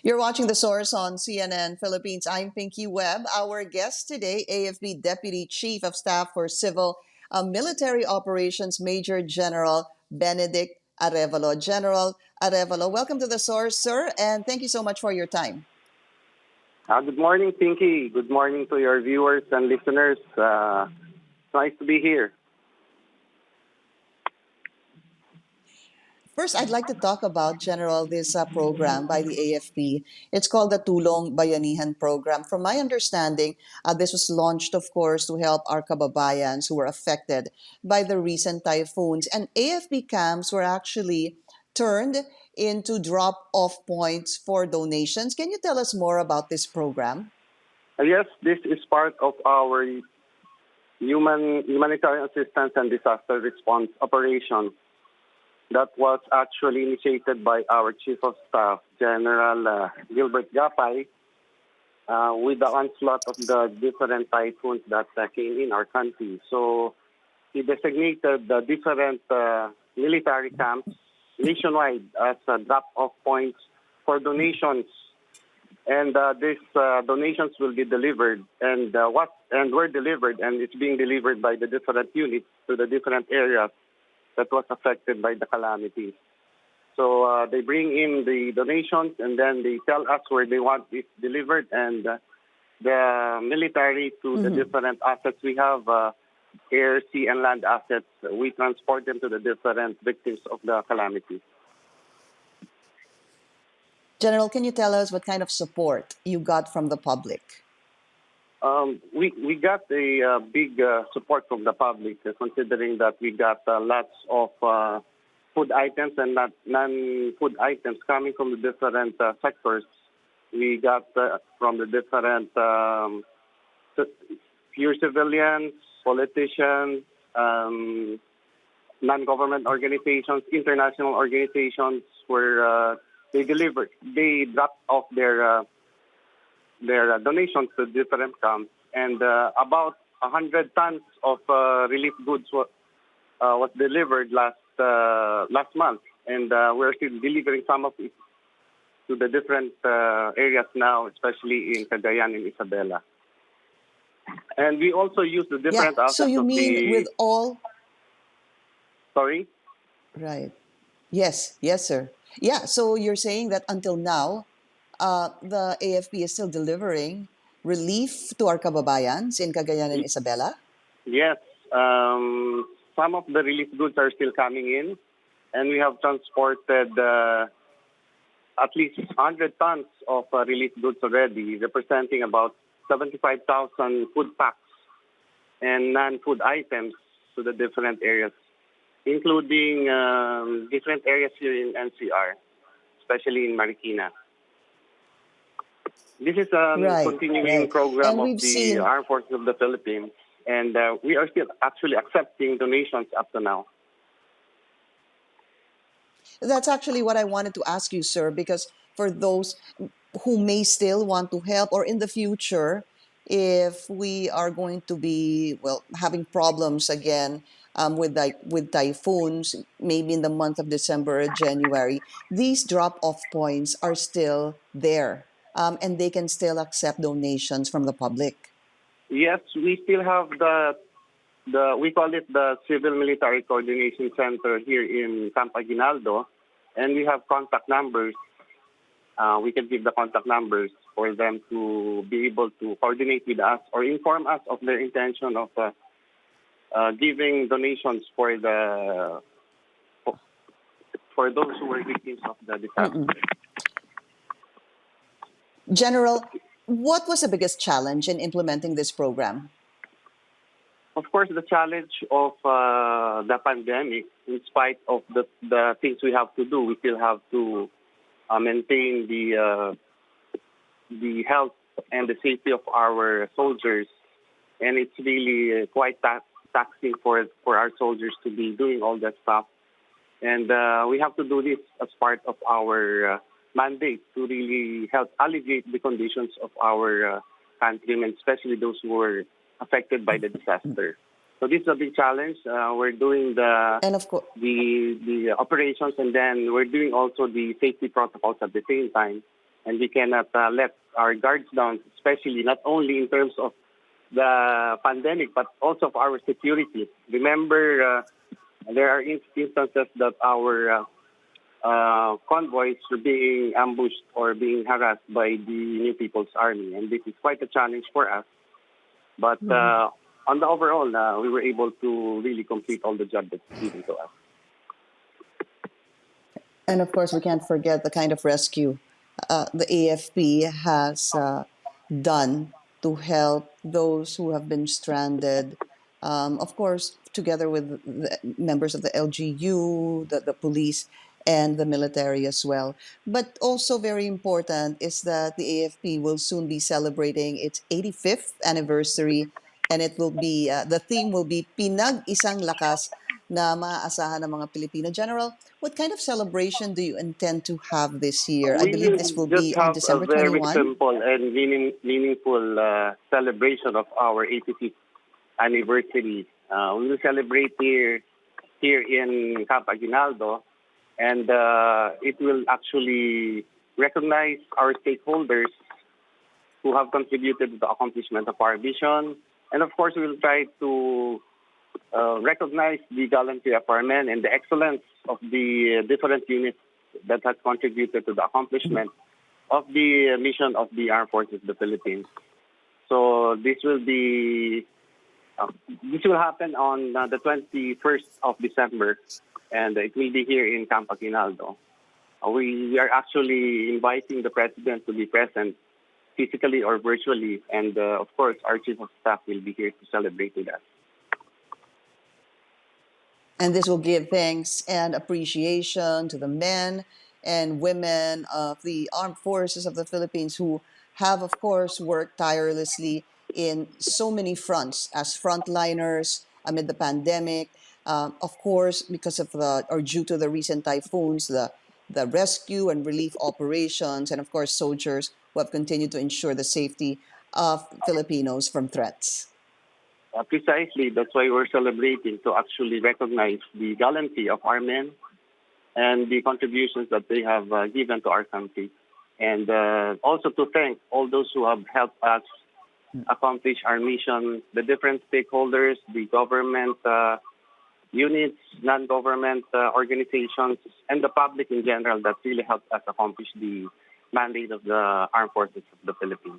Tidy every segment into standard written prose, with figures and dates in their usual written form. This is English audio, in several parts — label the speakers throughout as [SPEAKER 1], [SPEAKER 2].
[SPEAKER 1] You're watching The Source on CNN Philippines. I'm Pinky Webb. Our guest today, AFP Deputy Chief of Staff for Civil Military Operations, Major General Benedict Arevalo. General Arevalo, welcome to The Source, sir, and thank you so much for your time.
[SPEAKER 2] Good morning, Pinky. Good morning to your viewers and listeners. Nice to be here.
[SPEAKER 1] First, I'd like to talk about, General, this program by the AFP. It's called the Tulong Bayanihan program. From my understanding, this was launched, of course, to help our kababayans who were affected by the recent typhoons. And AFP camps were actually turned into drop-off points for donations. Can you tell us more about this program?
[SPEAKER 2] Yes, this is part of our humanitarian assistance and disaster response operation that was actually initiated by our Chief of Staff, General Gilbert Gapay, with the onslaught of the different typhoons that came in our country. So he designated the different military camps nationwide as drop-off points for donations. And these donations will be delivered and were delivered, and it's being delivered by the different units to the different areas that was affected by the calamity. So they bring in the donations and then they tell us where they want it delivered, and the military to the different assets we have, air, sea, and land assets, we transport them to the different victims of the calamity.
[SPEAKER 1] General, can you tell us what kind of support you got from the public?
[SPEAKER 2] We got a big support from the public, considering that we got lots of food items and non-food items coming from the different sectors. We got from the different pure civilians, politicians, non-government organizations, international organizations, where they dropped off their donations to different camps, and about 100 tons of relief goods was delivered last month, and we're still delivering some of it to the different areas now, especially in Cagayan and Isabela. And we also use the different aspects
[SPEAKER 1] so you
[SPEAKER 2] of
[SPEAKER 1] mean with all...
[SPEAKER 2] Sorry?
[SPEAKER 1] Right. Yes, sir. Yeah, so you're saying that until now, the AFP is still delivering relief to our kababayans in Cagayan and Isabela?
[SPEAKER 2] Yes. Some of the relief goods are still coming in, and we have transported at least 100 tons of relief goods already, representing about 75,000 food packs and non-food items to the different areas, including different areas here in NCR, especially in Marikina. This is a continuing program of the Armed Forces of the Philippines, and we are still actually accepting donations up to now.
[SPEAKER 1] That's actually what I wanted to ask you, sir, because for those who may still want to help, or in the future, if we are going to be, having problems again with typhoons, maybe in the month of December or January, these drop-off points are still there, and they can still accept donations from the public.
[SPEAKER 2] Yes, we still have we call it the Civil Military Coordination Center here in Camp Aguinaldo, and we have contact numbers. We can give the contact numbers for them to be able to coordinate with us or inform us of their intention of giving donations for those who were victims of the disaster.
[SPEAKER 1] General, what was the biggest challenge in implementing this program?
[SPEAKER 2] Of course, the challenge of the pandemic. In spite of the things we have to do, we still have to maintain the health and the safety of our soldiers, and it's really quite taxing for our soldiers to be doing all that stuff. And we have to do this as part of our mandate to really help alleviate the conditions of our countrymen, especially those who were affected by the disaster. So this is a big challenge. We're doing the operations, and then we're doing also the safety protocols at the same time. and we cannot let our guards down, especially not only in terms of the pandemic, but also of our security. Remember, there are instances that our convoys are being ambushed or being harassed by the New People's Army, and this is quite a challenge for us. But on the overall, we were able to really complete all the job that's given to us.
[SPEAKER 1] And of course, we can't forget the kind of rescue the AFP has done to help those who have been stranded. Of course, together with the members of the LGU, the police, and the military as well. But also very important is that the AFP will soon be celebrating its 85th anniversary, and it will be the theme will be Pinag-isang Lakas na maaasahan ng mga Pilipino. General, what kind of celebration do you intend to have this year? I
[SPEAKER 2] We
[SPEAKER 1] believe
[SPEAKER 2] will
[SPEAKER 1] this will
[SPEAKER 2] just
[SPEAKER 1] be on
[SPEAKER 2] have a
[SPEAKER 1] December
[SPEAKER 2] very
[SPEAKER 1] 21.
[SPEAKER 2] simple and meaningful celebration of our 85th anniversary. We will celebrate here in Camp Aguinaldo, and it will actually recognize our stakeholders who have contributed to the accomplishment of our vision. And of course, we will try to recognize the gallantry of our men and the excellence of the different units that has contributed to the accomplishment of the mission of the Armed Forces of the Philippines. So this will happen on the 21st of December, and it will be here in Camp Aguinaldo. We are actually inviting the President to be present physically or virtually, and of course, our Chief of Staff will be here to celebrate with us.
[SPEAKER 1] And this will give thanks and appreciation to the men and women of the armed forces of the Philippines who have, of course, worked tirelessly in so many fronts as frontliners amid the pandemic. Of course, because of or due to the recent typhoons, the rescue and relief operations, and of course, soldiers who have continued to ensure the safety of Filipinos from threats.
[SPEAKER 2] Precisely, that's why we're celebrating, to actually recognize the gallantry of our men and the contributions that they have given to our country. And also to thank all those who have helped us accomplish our mission, the different stakeholders, the government units, non-government organizations, and the public in general that really helped us accomplish the mandate of the Armed Forces of the Philippines.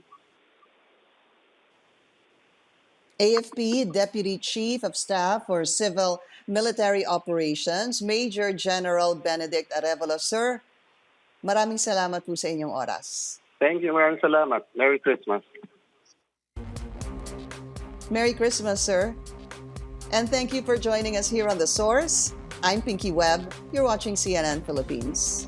[SPEAKER 1] AFP Deputy Chief of Staff for Civil Military Operations, Major General Benedict Arevalo. Sir, maraming salamat po sa inyong oras.
[SPEAKER 2] Thank you, maraming salamat. Merry Christmas.
[SPEAKER 1] Merry Christmas, sir. And thank you for joining us here on The Source. I'm Pinky Webb. You're watching CNN Philippines.